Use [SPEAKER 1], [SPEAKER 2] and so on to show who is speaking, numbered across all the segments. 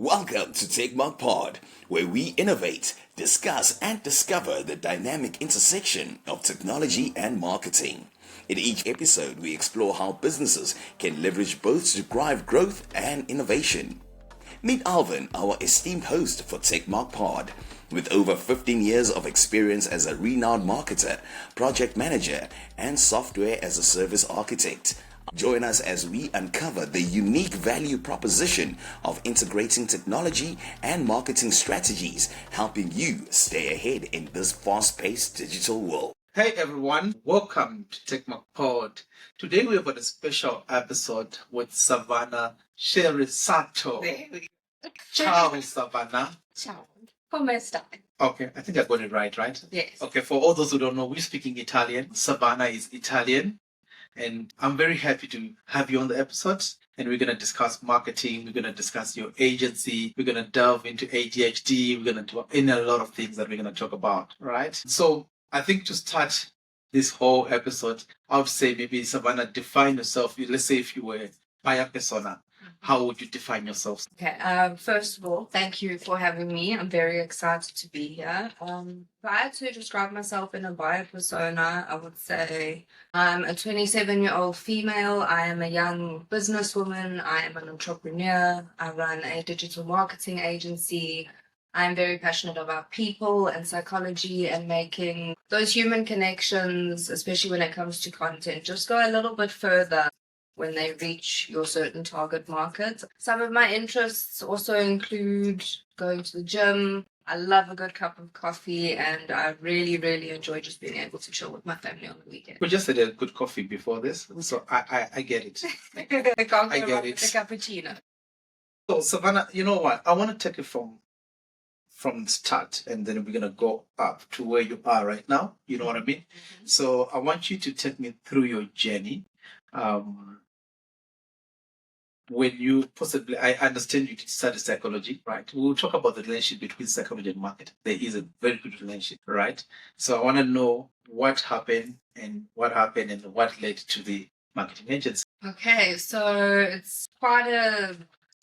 [SPEAKER 1] Welcome to TechMark Pod, where we innovate, discuss, and discover the dynamic intersection of technology and marketing. In each episode, we explore how businesses can leverage both to drive growth and innovation. Meet Alvin, our esteemed host for TechMark Pod. With over 15 years of experience as a renowned marketer, project manager, and software as a service architect, join us as we uncover the unique value proposition of integrating technology and marketing strategies, helping you stay ahead in this fast-paced digital world.
[SPEAKER 2] Hey everyone, welcome to TechMark Pod. Today we've got a special episode with Savannah Ceresato. Ciao, Savannah.
[SPEAKER 3] Ciao. Come stai?
[SPEAKER 2] Okay, I think I got it right?
[SPEAKER 3] Yes.
[SPEAKER 2] Okay, for all those who don't know, we're speaking Italian. Savannah is Italian. And I'm very happy to have you on the episode. And we're going to discuss marketing. We're going to discuss your agency. We're going to delve into ADHD. We're going to talk in a lot of things that we're going to talk about, right? So I think to start this whole episode, I would say maybe Savannah, define yourself. Let's say if you were buyer persona, how would you define yourself?
[SPEAKER 3] Okay. First of all, thank you for having me. I'm very excited to be here. If I had to describe myself in a buyer persona, I would say I'm a 27-year-old female. I am a young businesswoman. I am an entrepreneur. I run a digital marketing agency. I'm very passionate about people and psychology and making those human connections, especially when it comes to content, just go a little bit further when they reach your certain target market. Some of my interests also include going to the gym. I love a good cup of coffee, and I really, really enjoy just being able to chill with my family on the weekend.
[SPEAKER 2] We just had a good coffee before this, so I get it.
[SPEAKER 3] I can't go
[SPEAKER 2] I get
[SPEAKER 3] wrong
[SPEAKER 2] it.
[SPEAKER 3] with the cappuccino.
[SPEAKER 2] So Savannah, you know what? I want to take it from the start, and then we're gonna go up to where you are right now. You know what I mean?
[SPEAKER 3] Mm-hmm.
[SPEAKER 2] So I want you to take me through your journey. When you possibly, I understand you study psychology, right? We'll talk about the relationship between psychology and market. There is a very good relationship, right? So I want to know what happened and what led to the marketing agency.
[SPEAKER 3] Okay, so it's quite a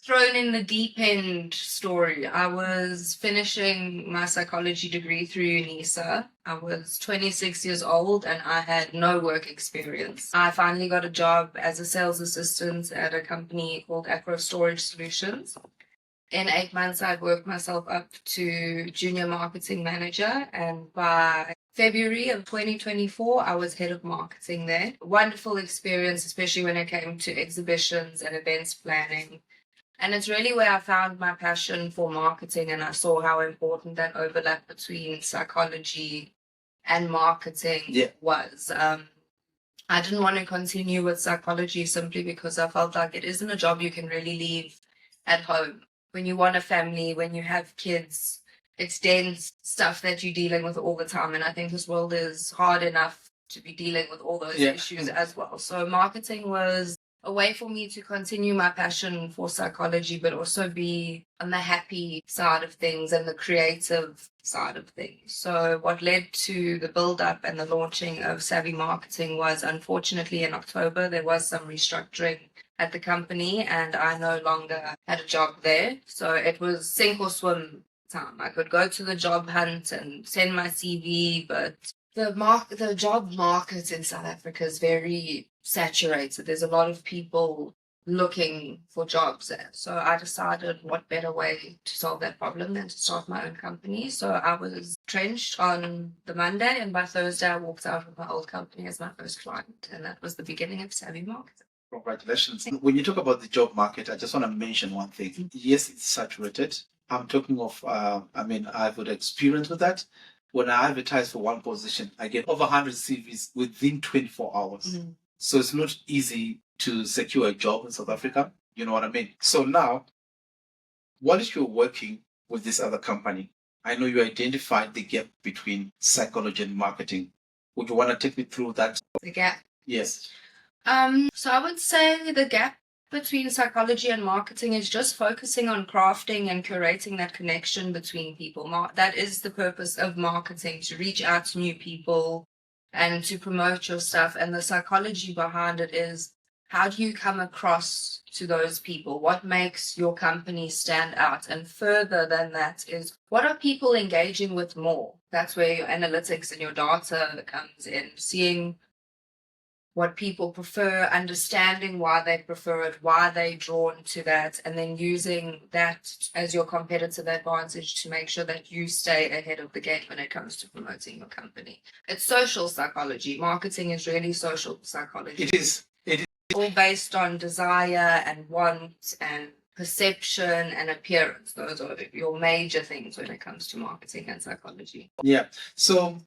[SPEAKER 3] thrown in the deep end story. I was finishing my psychology degree through UNISA. I was 26 years old and I had no work experience. I finally got a job as a sales assistant at a company called Acro Storage Solutions. In 8 months, I'd worked myself up to junior marketing manager, and by February of 2024, I was head of marketing there. Wonderful experience, especially when it came to exhibitions and events planning. And it's really where I found my passion for marketing, and I saw how important that overlap between psychology and marketing was. I didn't want to continue with psychology simply because I felt like it isn't a job you can really leave at home. When you want a family, when you have kids, it's dense stuff that you're dealing with all the time. And I think this world is hard enough to be dealing with all those issues as well. So marketing was a way for me to continue my passion for psychology, but also be on the happy side of things and the creative side of things. So what led to the build-up and the launching of Savvy Marketing was, unfortunately, in October, there was some restructuring at the company and I no longer had a job there. So it was sink or swim time. I could go to the job hunt and send my CV, but the job market in South Africa is very saturated. There's a lot of people looking for jobs there. So I decided what better way to solve that problem than to start my own company. So I was trenched on the Monday, and by Thursday I walked out with my old company as my first client, and that was the beginning of Savvy Marketing.
[SPEAKER 2] Congratulations. When you talk about the job market, I just want to mention one thing. Yes, it's saturated. I'm talking of, I've got experience with that. When I advertise for one position, I get over 100 CVs within 24 hours. Mm-hmm. So it's not easy to secure a job in South Africa. You know what I mean? So now, while you're working with this other company, I know you identified the gap between psychology and marketing. Would you want to take me through that?
[SPEAKER 3] The gap?
[SPEAKER 2] Yes.
[SPEAKER 3] So I would say the gap between psychology and marketing is just focusing on crafting and curating that connection between people. That is the purpose of marketing, to reach out to new people and to promote your stuff. And the psychology behind it is how do you come across to those people? What makes your company stand out? And further than that is, what are people engaging with more? That's where your analytics and your data comes in, seeing what people prefer, understanding why they prefer it, why they're drawn to that, and then using that as your competitive advantage to make sure that you stay ahead of the game when it comes to promoting your company. It's social psychology. Marketing is really social psychology.
[SPEAKER 2] It is.
[SPEAKER 3] All based on desire and want and perception and appearance. Those are your major things when it comes to marketing and psychology.
[SPEAKER 2] Yeah. So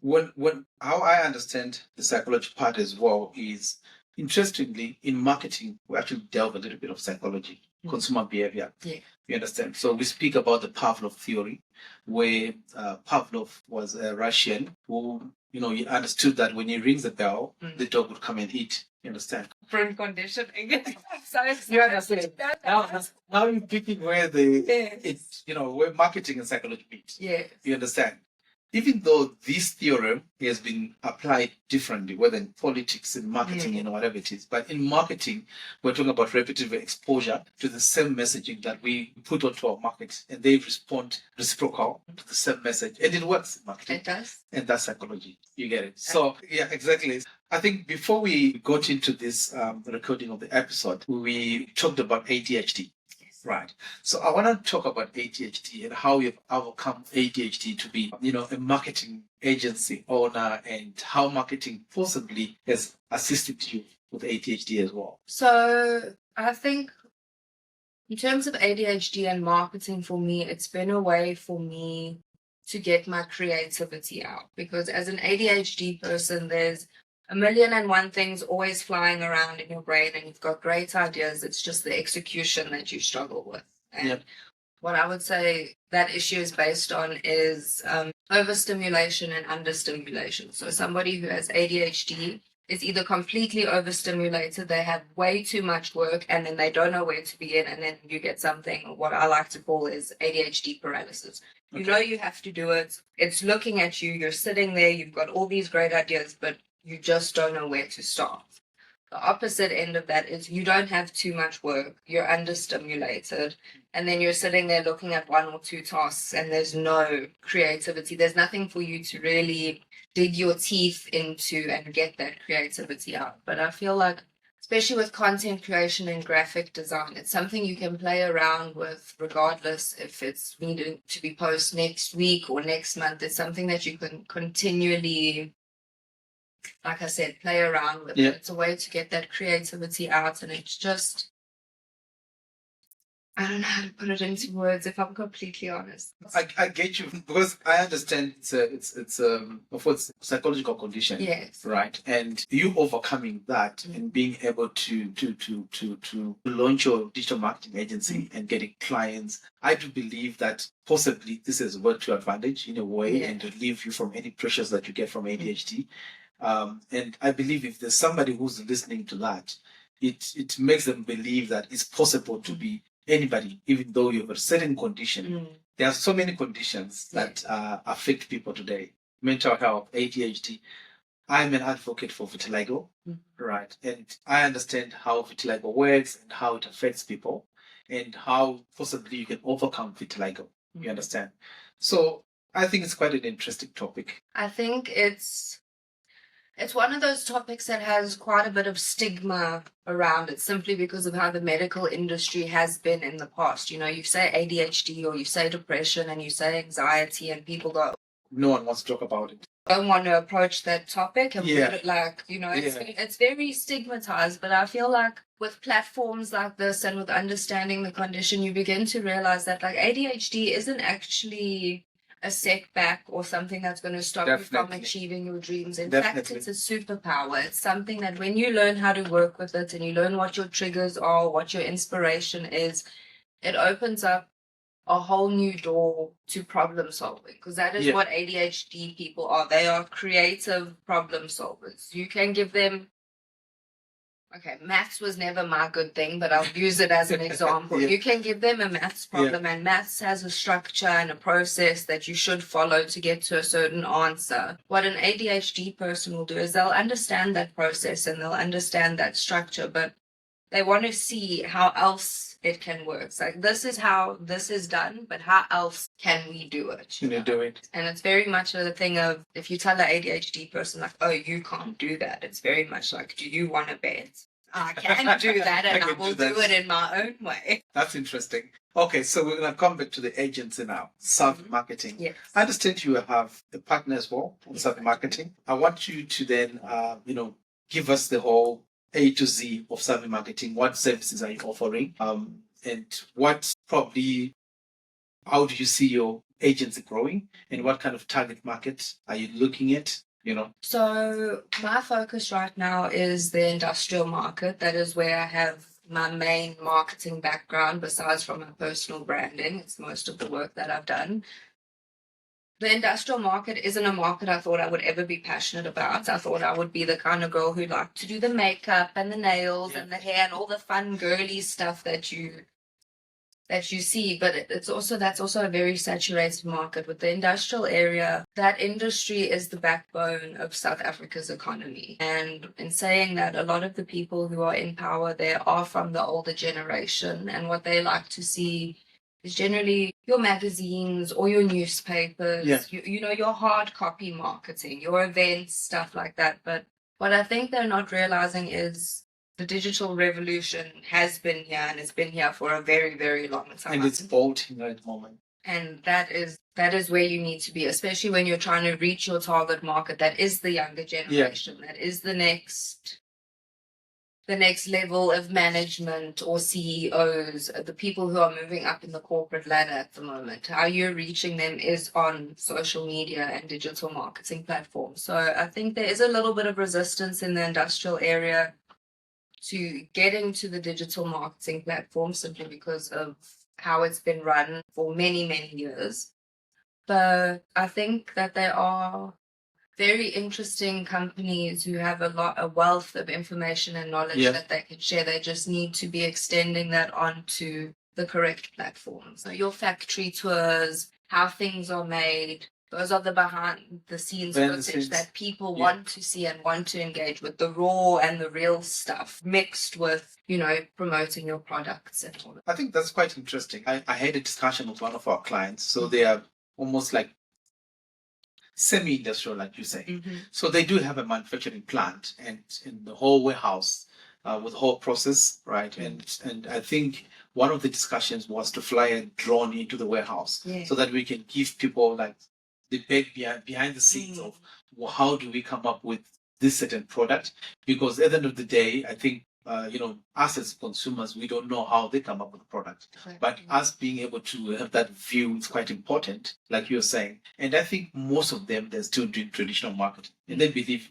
[SPEAKER 2] when how I understand the psychology part as well is, interestingly, in marketing we actually delve a little bit of psychology, consumer behavior.
[SPEAKER 3] Yeah.
[SPEAKER 2] You understand? So we speak about the Pavlov theory, where Pavlov was a Russian who, he understood that when he rings the bell, the dog would come and eat. You understand?
[SPEAKER 3] Different conditioning. So
[SPEAKER 2] You understand? Now you're picking where where marketing and psychology meet.
[SPEAKER 3] Yeah.
[SPEAKER 2] You understand? Even though this theorem has been applied differently, whether in politics, in marketing, and whatever it is, but in marketing, we're talking about repetitive exposure to the same messaging that we put onto our market, and they respond reciprocal to the same message, and it works in marketing.
[SPEAKER 3] It does.
[SPEAKER 2] And that's psychology. You get it. So, yeah, exactly. I think before we got into this recording of the episode, we talked about ADHD. Right. So I want to talk about ADHD and how you've overcome ADHD to be, a marketing agency owner, and how marketing possibly has assisted you with ADHD as well.
[SPEAKER 3] So I think in terms of ADHD and marketing, for me, it's been a way for me to get my creativity out, because as an ADHD person, there's a million and one things always flying around in your brain, and you've got great ideas. It's just the execution that you struggle with. And what I would say that issue is based on is overstimulation and understimulation. So somebody who has ADHD is either completely overstimulated, they have way too much work, and then they don't know where to begin, and then you get something, what I like to call is ADHD paralysis. You know you have to do it. It's looking at you. You're sitting there. You've got all these great ideas, but you just don't know where to start. The opposite end of that is you don't have too much work. You're understimulated. And then you're sitting there looking at one or two tasks, and there's no creativity. There's nothing for you to really dig your teeth into and get that creativity out. But I feel like, especially with content creation and graphic design, it's something you can play around with regardless if it's needed to be posted next week or next month. It's something that you can continually, like I said, play around with. It's a way to get that creativity out, and it's just, I don't know how to put it into words, if I'm completely honest.
[SPEAKER 2] I get you, because I understand it's of course psychological condition.
[SPEAKER 3] Yes.
[SPEAKER 2] Right. And you overcoming that and being able to launch your digital marketing agency and getting clients, I do believe that possibly this has worked to your advantage in a way, and relieve you from any pressures that you get from ADHD. And I believe if there's somebody who's listening to that, it makes them believe that it's possible to be anybody, even though you have a certain condition. There are so many conditions that affect people today. Mental health, ADHD. I'm an advocate for vitiligo, right? And I understand how vitiligo works and how it affects people, and how possibly you can overcome vitiligo. You understand? So I think it's quite an interesting topic.
[SPEAKER 3] I think it's one of those topics that has quite a bit of stigma around it, simply because of how the medical industry has been in the past. You say ADHD or you say depression and you say anxiety, and people go,
[SPEAKER 2] no one wants to talk about it.
[SPEAKER 3] Don't want to approach that topic and put it like, it's very stigmatized. But I feel like with platforms like this and with understanding the condition, you begin to realize that like ADHD isn't actually a setback or something that's going to stop you from achieving your dreams. In fact, it's a superpower. It's something that when you learn how to work with it and you learn what your triggers are, what your inspiration is, it opens up a whole new door to problem solving, because that is what ADHD people are. They are creative problem solvers. You can give them Okay, maths was never my good thing, but I'll use it as an example.
[SPEAKER 2] Yeah.
[SPEAKER 3] You can give them a maths problem, and maths has a structure and a process that you should follow to get to a certain answer. What an ADHD person will do is they'll understand that process and they'll understand that structure, but they want to see how else it can work. It's like, this is how this is done, but how else can we do it?
[SPEAKER 2] You do it.
[SPEAKER 3] And it's very much a thing of, if you tell an ADHD person, like, oh, you can't do that, it's very much like, do you want to bet? I can do that, and I will do it in my own way.
[SPEAKER 2] That's interesting. Okay, so we're going to come back to the agency now, Savvy Marketing.
[SPEAKER 3] Yes.
[SPEAKER 2] I understand you have a partner as well on Savvy Marketing. I want you to then, give us the whole A to Z of Savvy Marketing. What services are you offering? And what probably, how do you see your agency growing? And what kind of target market are you looking at?
[SPEAKER 3] So my focus right now is the industrial market. That is where I have my main marketing background, besides from my personal branding. It's most of the work that I've done. The industrial market isn't a market I thought I would ever be passionate about. I thought I would be the kind of girl who liked to do the makeup and the nails and the hair and all the fun girly stuff that you see, but that's also a very saturated market with the industrial area. That industry is the backbone of South Africa's economy. And in saying that, a lot of the people who are in power there are from the older generation, and what they like to see is generally your magazines or your newspapers, your hard copy marketing, your events, stuff like that. But what I think they're not realizing is the digital revolution has been here, and it's been here for a very, very long time.
[SPEAKER 2] And it's bolting at the moment.
[SPEAKER 3] And that is where you need to be, especially when you're trying to reach your target market. That is the younger generation. That is the next level of management or CEOs, the people who are moving up in the corporate ladder at the moment. How you're reaching them is on social media and digital marketing platforms. So I think there is a little bit of resistance in the industrial area to getting to the digital marketing platform, simply because of how it's been run for many, many years. But I think that there are very interesting companies who have a wealth of information and knowledge that they can share. They just need to be extending that onto the correct platforms. So your factory tours, how things are made, those are the behind the scenes footage that people want to see and want to engage with, the raw and the real stuff mixed with, promoting your products and all that.
[SPEAKER 2] I think that's quite interesting. I had a discussion with one of our clients. So they are almost like semi-industrial, like you say.
[SPEAKER 3] Mm-hmm.
[SPEAKER 2] So they do have a manufacturing plant and in the whole warehouse with the whole process, right?
[SPEAKER 3] Mm-hmm.
[SPEAKER 2] And I think one of the discussions was to fly a drone into the warehouse so that we can give people like the back behind the scenes of how do we come up with this certain product, because at the end of the day, I think us as consumers, we don't know how they come up with the product. Exactly. But us being able to have that view is quite important, like you're saying. And I think most of them, they're still doing traditional marketing. And they believe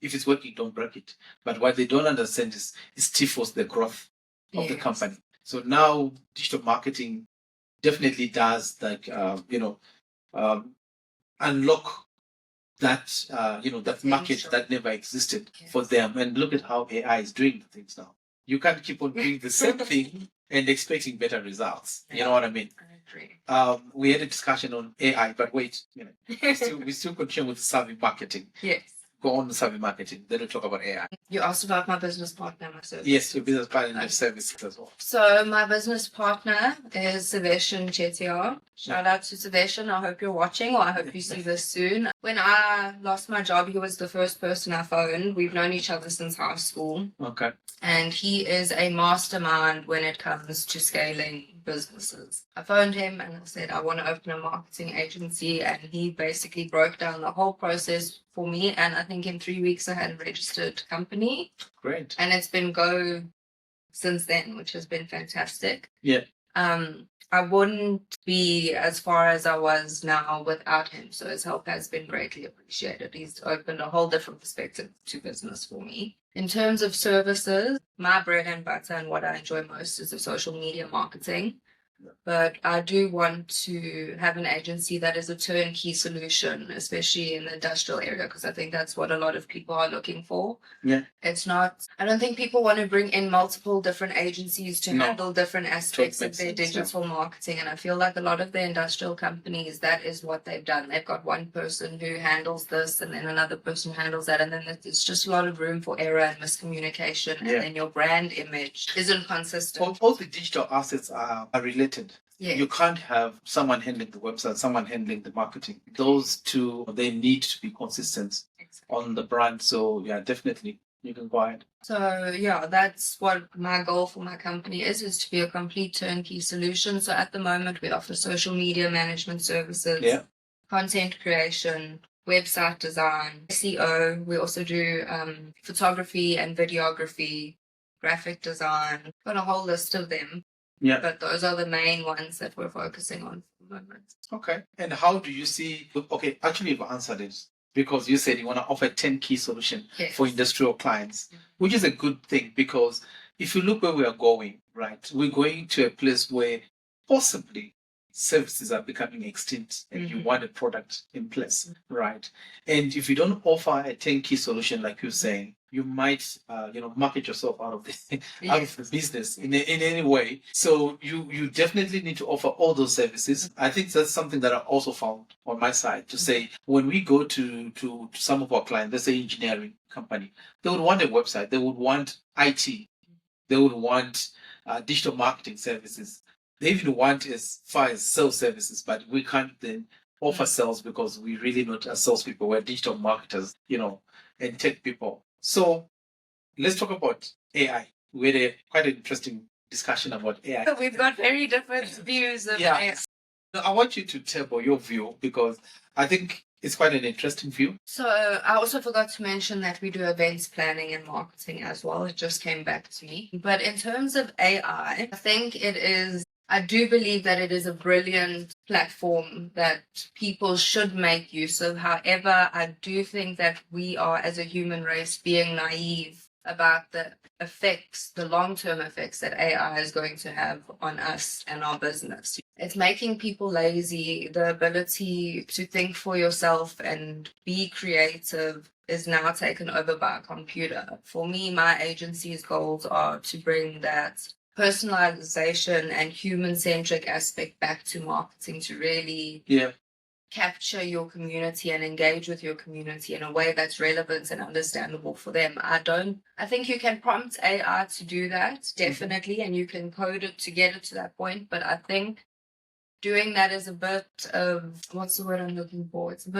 [SPEAKER 2] if it's working, don't break it. But what they don't understand is it stifles the growth of the company. So now digital marketing definitely does unlock that that market that never existed for them. And look at how AI is doing the things now. You can't keep on doing the same thing and expecting better results. You know what I mean?
[SPEAKER 3] I agree.
[SPEAKER 2] We had a discussion on AI, but wait, we still continue with Savvy Marketing.
[SPEAKER 3] Yes.
[SPEAKER 2] Go on to Savvy Marketing. Then we'll talk about AI.
[SPEAKER 3] You asked about my business partner, my service.
[SPEAKER 2] Yes, your business partner and your services as well.
[SPEAKER 3] So my business partner is Savannah Ceresato. Shout out to Savannah. I hope you're watching, or I hope you see this soon. When I lost my job, he was the first person I phoned. We've known each other since high school.
[SPEAKER 2] Okay.
[SPEAKER 3] And he is a mastermind when it comes to scaling businesses. I phoned him and I said, I want to open a marketing agency. And he basically broke down the whole process for me. And I think in 3 weeks I had a registered company.
[SPEAKER 2] Great.
[SPEAKER 3] And it's been go since then, which has been fantastic.
[SPEAKER 2] Yeah.
[SPEAKER 3] I wouldn't be as far as I was now without him. So his help has been greatly appreciated. He's opened a whole different perspective to business for me. In terms of services, my bread and butter and what I enjoy most is the social media marketing. But I do want to have an agency that is a turnkey solution, especially in the industrial area, because I think that's what a lot of people are looking for.
[SPEAKER 2] Yeah.
[SPEAKER 3] It's not, I don't think people want to bring in multiple different agencies to handle different aspects of their digital marketing. And I feel like a lot of the industrial companies, that is what they've done. They've got one person who handles this and then another person who handles that. And then there's just a lot of room for error and miscommunication. And then your brand image isn't consistent.
[SPEAKER 2] All the digital assets are related.
[SPEAKER 3] Yes.
[SPEAKER 2] You can't have someone handling the website, someone handling the marketing. Those two, they need to be consistent on the brand. So yeah, definitely you can go ahead.
[SPEAKER 3] So yeah, that's what my goal for my company is to be a complete turnkey solution. So at the moment we offer social media management services, content creation, website design, SEO. We also do photography and videography, graphic design, got a whole list of them.
[SPEAKER 2] Yeah.
[SPEAKER 3] But those are the main ones that we're focusing on for the moment.
[SPEAKER 2] Okay. And how do you see, okay, actually you've answered it because you said you want to offer a 10-key solution for industrial clients, which is a good thing because if you look where we are going, right, we're going to a place where possibly services are becoming extinct and you want a product in place, right? And if you don't offer a 10-key solution, like you're saying, you might, market yourself out of the business in any way. So you definitely need to offer all those services. I think that's something that I also found on my side to say when we go to some of our clients, let's say engineering company, they would want a website, they would want IT, they would want digital marketing services. They even want as far as sales services, but we can't then offer sales because we really not as salespeople. We're digital marketers, and tech people. So let's talk about AI. We had quite an interesting discussion about AI.
[SPEAKER 3] We've got very different views of AI.
[SPEAKER 2] I want you to table your view because I think it's quite an interesting view.
[SPEAKER 3] So I also forgot to mention that we do events planning and marketing as well. It just came back to me. But in terms of AI, I do believe that it is a brilliant platform that people should make use of. However, I do think that we are, as a human race, being naive about the long-term effects that AI is going to have on us and our business. It's making people lazy. The ability to think for yourself and be creative is now taken over by a computer. For me, my agency's goals are to bring that personalization and human-centric aspect back to marketing to really capture your community and engage with your community in a way that's relevant and understandable for them. I think you can prompt AI to do that, definitely, and you can code it to get it to that point, but I think doing that is a bit of, what's the word I'm looking for? It's a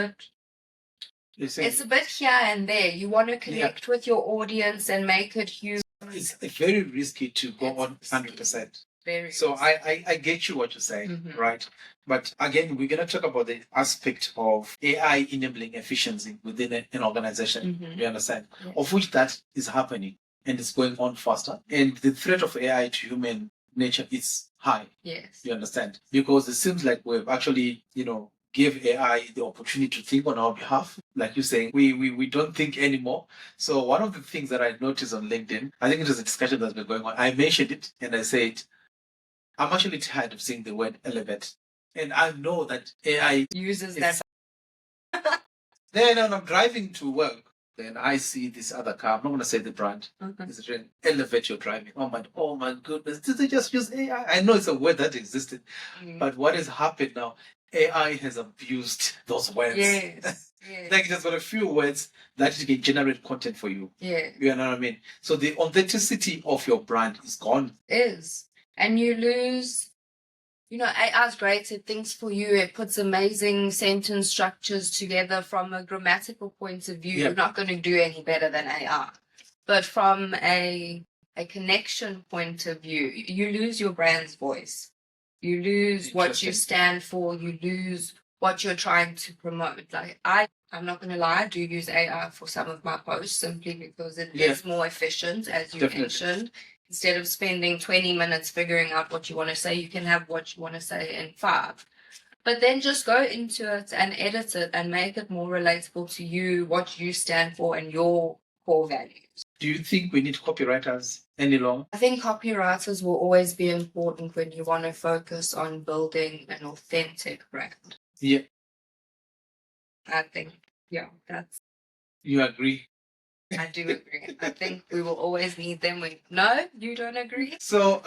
[SPEAKER 3] bit here and there. You want to connect with your audience and make it human.
[SPEAKER 2] It's very risky to go on 100%. So I get you what you're saying, right? But again, we're going to talk about the aspect of AI enabling efficiency within an organization, you understand? Of which that is happening and it's going on faster. And the threat of AI to human nature is high.
[SPEAKER 3] Yes.
[SPEAKER 2] You understand? Because it seems like we've actually, give AI the opportunity to think on our behalf. Like you're saying, we don't think anymore. So one of the things that I noticed on LinkedIn, I think it was a discussion that's been going on. I mentioned it and I said, I'm actually tired of seeing the word elevate. And I know that AI
[SPEAKER 3] uses that.
[SPEAKER 2] Then when I'm driving to work, then I see this other car. I'm not going to say the brand. It's an elevate your driving. Oh my goodness. Did they just use AI? I know it's a word that existed. But what has happened now? AI has abused those words.
[SPEAKER 3] Yes.
[SPEAKER 2] Like there's got a few words that it can generate content for you.
[SPEAKER 3] Yeah.
[SPEAKER 2] You know what I mean? So the authenticity of your brand is gone.
[SPEAKER 3] And you lose, AI is great. It thinks for you. It puts amazing sentence structures together from a grammatical point of view. You're not going to do any better than AI. But from a connection point of view, you lose your brand's voice. You lose what you stand for. You lose what you're trying to promote. Like I'm not going to lie, I do use AI for some of my posts simply because it is more efficient, as you mentioned. Instead of spending 20 minutes figuring out what you want to say, you can have what you want to say in 5. But then just go into it and edit it and make it more relatable to you, what you stand for and your core values.
[SPEAKER 2] Do you think we need copywriters any longer?
[SPEAKER 3] I think copywriters will always be important when you want to focus on building an authentic brand.
[SPEAKER 2] Yeah.
[SPEAKER 3] I think, yeah,
[SPEAKER 2] You agree?
[SPEAKER 3] I do agree. I think we will always need them. No, you don't agree?
[SPEAKER 2] So,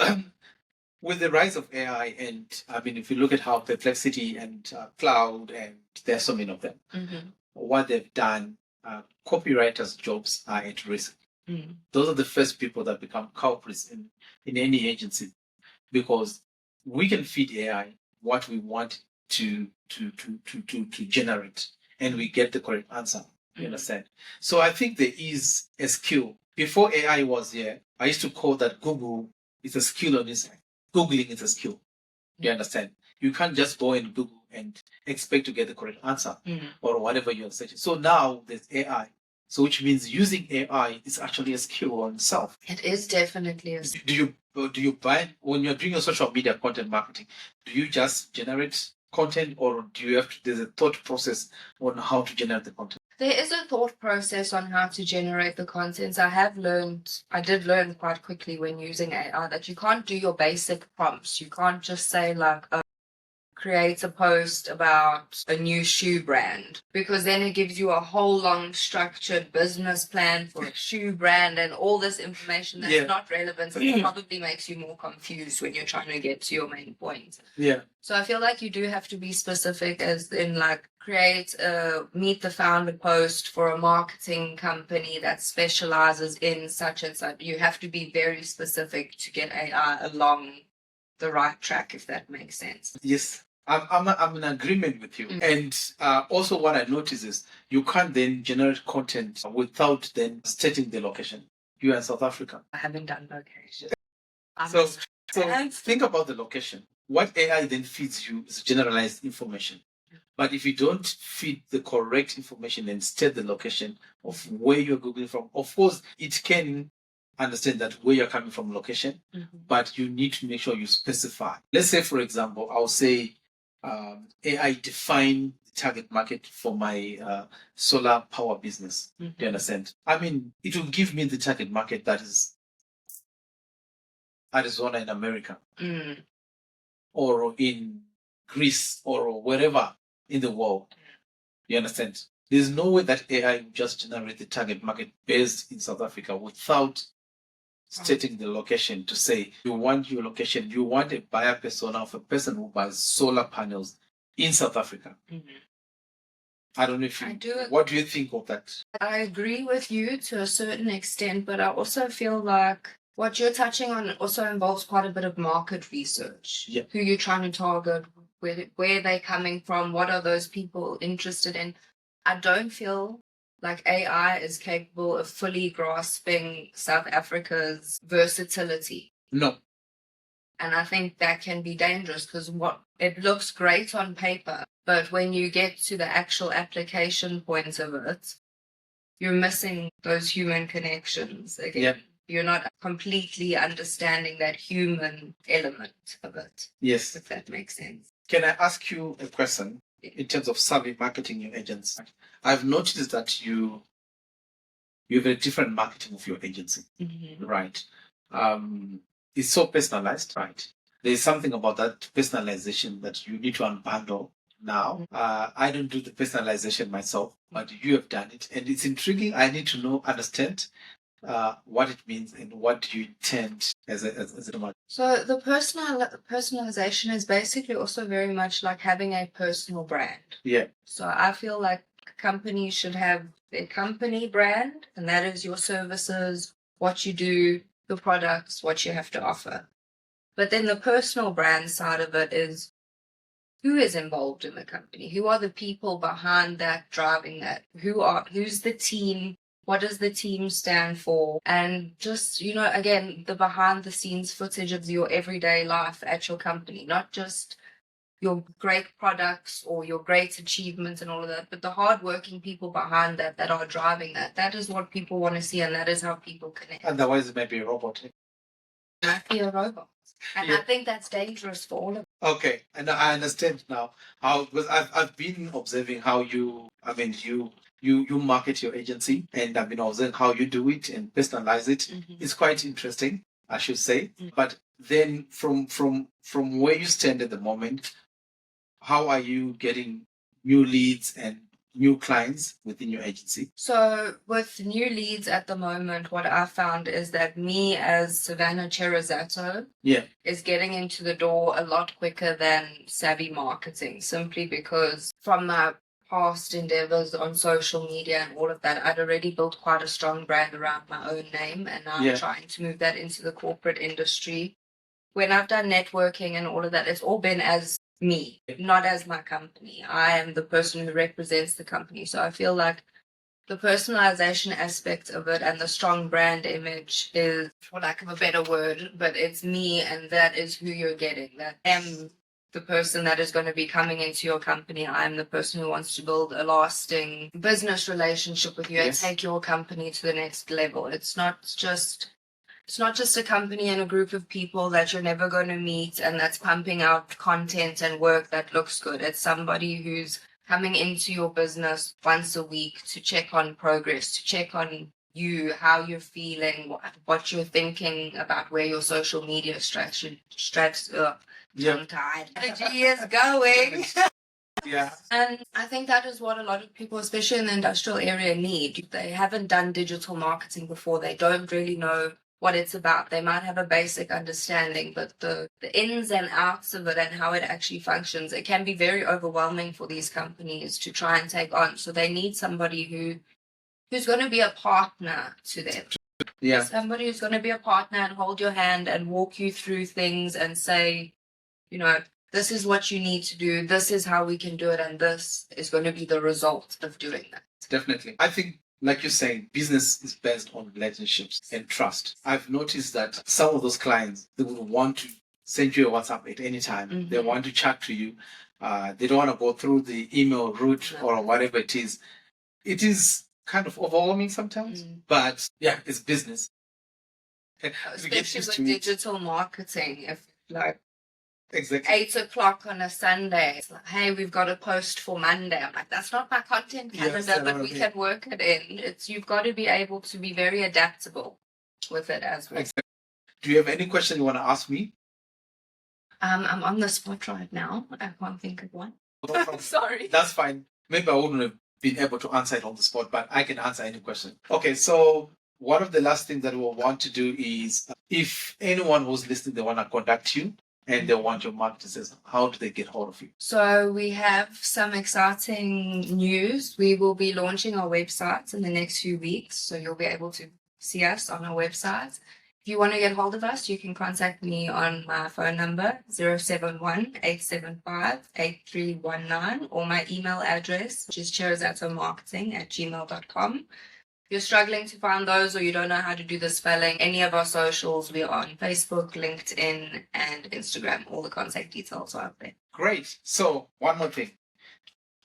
[SPEAKER 2] with the rise of AI, and I mean, if you look at how Perplexity and Cloud, and there's so many of them, what they've done, copywriters' jobs are at risk. Those are the first people that become culprits in any agency, because we can feed AI what we want to generate, and we get the correct answer. You understand? So I think there is a skill. Before AI was here, I used to call that Google is a skill on its side. Googling is a skill. You understand? You can't just go and Google and expect to get the correct answer or whatever you're searching. So now there's AI. So which means using AI is actually a skill on itself.
[SPEAKER 3] It is definitely a
[SPEAKER 2] Do you buy when you're doing your social media content marketing? Do you just generate content, or do you have to, there's a thought process on how to generate the content?
[SPEAKER 3] There is a thought process on how to generate the content. I did learn quite quickly when using AI that you can't do your basic prompts. You can't just say like, create a post about a new shoe brand, because then it gives you a whole long structured business plan for a shoe brand and all this information that's not relevant, and it probably makes you more confused when you're trying to get to your main point.
[SPEAKER 2] Yeah.
[SPEAKER 3] So I feel like you do have to be specific, as in like create a meet the founder post for a marketing company that specializes in such and such. You have to be very specific to get AI along the right track, if that makes sense.
[SPEAKER 2] Yes. I'm in agreement with you. And also what I notice is you can't then generate content without then stating the location. You are in South Africa.
[SPEAKER 3] I haven't done location.
[SPEAKER 2] So think about the location. What AI then feeds you is generalized information. But if you don't feed the correct information and state the location of where you're Googling from, of course, it can understand that where you're coming from location, but you need to make sure you specify. Let's say, for example, I'll say AI define the target market for my solar power business. Do you understand? I mean, it will give me the target market that is Arizona in America, or in Greece, or wherever in the world. You understand? There's no way that AI will just generate the target market based in South Africa without stating the location, to say you want your location, you want a buyer persona of a person who buys solar panels in South Africa. I don't know if what do you think of that?
[SPEAKER 3] I agree with you to a certain extent, but I also feel like what you're touching on also involves quite a bit of market research.
[SPEAKER 2] Yeah.
[SPEAKER 3] Who you're trying to target, where they're coming from, what are those people interested in. I don't feel like AI is capable of fully grasping South Africa's versatility.
[SPEAKER 2] No.
[SPEAKER 3] And I think that can be dangerous, because it looks great on paper, but when you get to the actual application point of it, you're missing those human connections again.
[SPEAKER 2] Yeah.
[SPEAKER 3] You're not completely understanding that human element of it.
[SPEAKER 2] Yes.
[SPEAKER 3] If that makes sense.
[SPEAKER 2] Can I ask you a question in terms of savvy marketing your agents? I've noticed that you have a different marketing of your agency, right? It's so personalized, right? There's something about that personalization that you need to unbundle now. I don't do the personalization myself, but you have done it, and it's intriguing. I need to understand what it means and what you intend as a market.
[SPEAKER 3] So the personalization is basically also very much like having a personal brand.
[SPEAKER 2] Yeah.
[SPEAKER 3] So I feel like companies should have their company brand, and that is your services, what you do, your products, what you have to offer. But then the personal brand side of it is who is involved in the company, who are the people behind that, driving that, who's the team, what does the team stand for, and just, again, the behind the scenes footage of your everyday life at your company, not just your great products or your great achievements and all of that, but the hardworking people behind that are driving that. That is what people want to see, and that is how people connect.
[SPEAKER 2] Otherwise, it might be a robot.
[SPEAKER 3] It might be a robot. And I think that's dangerous for all of us.
[SPEAKER 2] Okay, and I understand now how, because I've been observing how you you market your agency, and observe how you do it and personalize it. It's quite interesting, I should say. But then from where you stand at the moment, how are you getting new leads and new clients within your agency?
[SPEAKER 3] So with new leads at the moment, what I found is that me as Savannah Ceresato is getting into the door a lot quicker than Savvy Marketing, simply because from my past endeavors on social media and all of that, I'd already built quite a strong brand around my own name, and now I'm trying to move that into the corporate industry. When I've done networking and all of that, it's all been as me, not as my company. I am the person who represents the company. So I feel like the personalization aspect of it and the strong brand image is, for lack of a better word, but it's me, and that is who you're getting. That I am the person that is going to be coming into your company. I'm the person who wants to build a lasting business relationship with you and take your company to the next level. It's not just a company and a group of people that you're never going to meet and that's pumping out content and work that looks good. It's somebody who's coming into your business once a week to check on progress, to check on you, how you're feeling, what you're thinking about where your social media strategy is going. And I think that is what a lot of people, especially in the industrial area, need. They haven't done digital marketing before. They don't really know what it's about. They might have a basic understanding, but the ins and outs of it and how it actually functions, it can be very overwhelming for these companies to try and take on. So they need somebody who's going to be a partner to them. Somebody who's going to be a partner and hold your hand and walk you through things and say, this is what you need to do, this is how we can do it, and this is going to be the result of doing that.
[SPEAKER 2] Definitely. I think, like you're saying, business is based on relationships and trust. I've noticed that some of those clients, they would want to send you a WhatsApp at any time. They want to chat to you. They don't want to go through the email route or whatever it is. It is kind of overwhelming sometimes, but it's business.
[SPEAKER 3] Especially with digital marketing, if
[SPEAKER 2] exactly
[SPEAKER 3] 8 o'clock on a Sunday, it's like, hey, we've got a post for Monday. I'm like, that's not my content calendar, but we can work it in. You've got to be able to be very adaptable with it as well.
[SPEAKER 2] Exactly. Do you have any question you want to ask me?
[SPEAKER 3] I'm on the spot right now. I can't think of one. Sorry.
[SPEAKER 2] That's fine. Maybe I wouldn't have been able to answer it on the spot, but I can answer any question. Okay, so one of the last things that we'll want to do is, if anyone who's listening, they want to contact you and they want your marketers, how do they get hold of you?
[SPEAKER 3] So we have some exciting news. We will be launching our website in the next few weeks, so you'll be able to see us on our website. If you want to get hold of us, you can contact me on my phone number 071-875-8319, or my email address, which is ceresatomarketing@gmail.com. If you're struggling to find those, or you don't know how to do the spelling, any of our socials, we are on Facebook, LinkedIn, and Instagram. All the contact details are out there.
[SPEAKER 2] Great. So one more thing.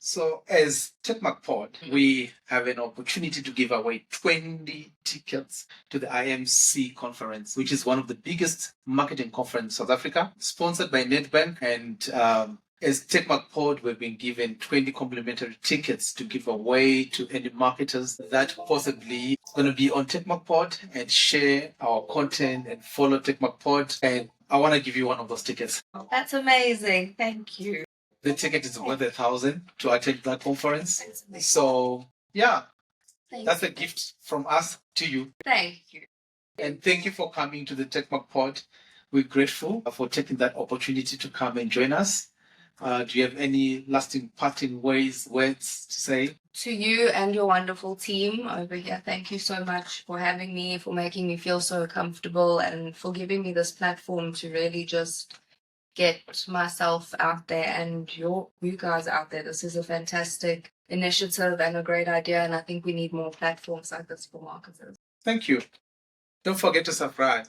[SPEAKER 2] So as Techmark Pod, we have an opportunity to give away 20 tickets to the IMC conference, which is one of the biggest marketing conferences in South Africa, sponsored by Nedbank. And as Techmark Pod, we've been given 20 complimentary tickets to give away to any marketers that possibly going to be on Techmark Pod and share our content and follow Techmark Pod. And I want to give you one of those tickets.
[SPEAKER 3] Oh, that's amazing. Thank you.
[SPEAKER 2] The ticket is worth $1,000 to attend that conference. So, that's a gift from us to you.
[SPEAKER 3] Thank you.
[SPEAKER 2] And thank you for coming to the Techmark Pod. We're grateful for taking that opportunity to come and join us. Do you have any lasting parting words to say?
[SPEAKER 3] To you and your wonderful team over here, thank you so much for having me, for making me feel so comfortable, and for giving me this platform to really just get myself out there and you guys out there. This is a fantastic initiative and a great idea, and I think we need more platforms like this for marketers.
[SPEAKER 2] Thank you. Don't forget to subscribe.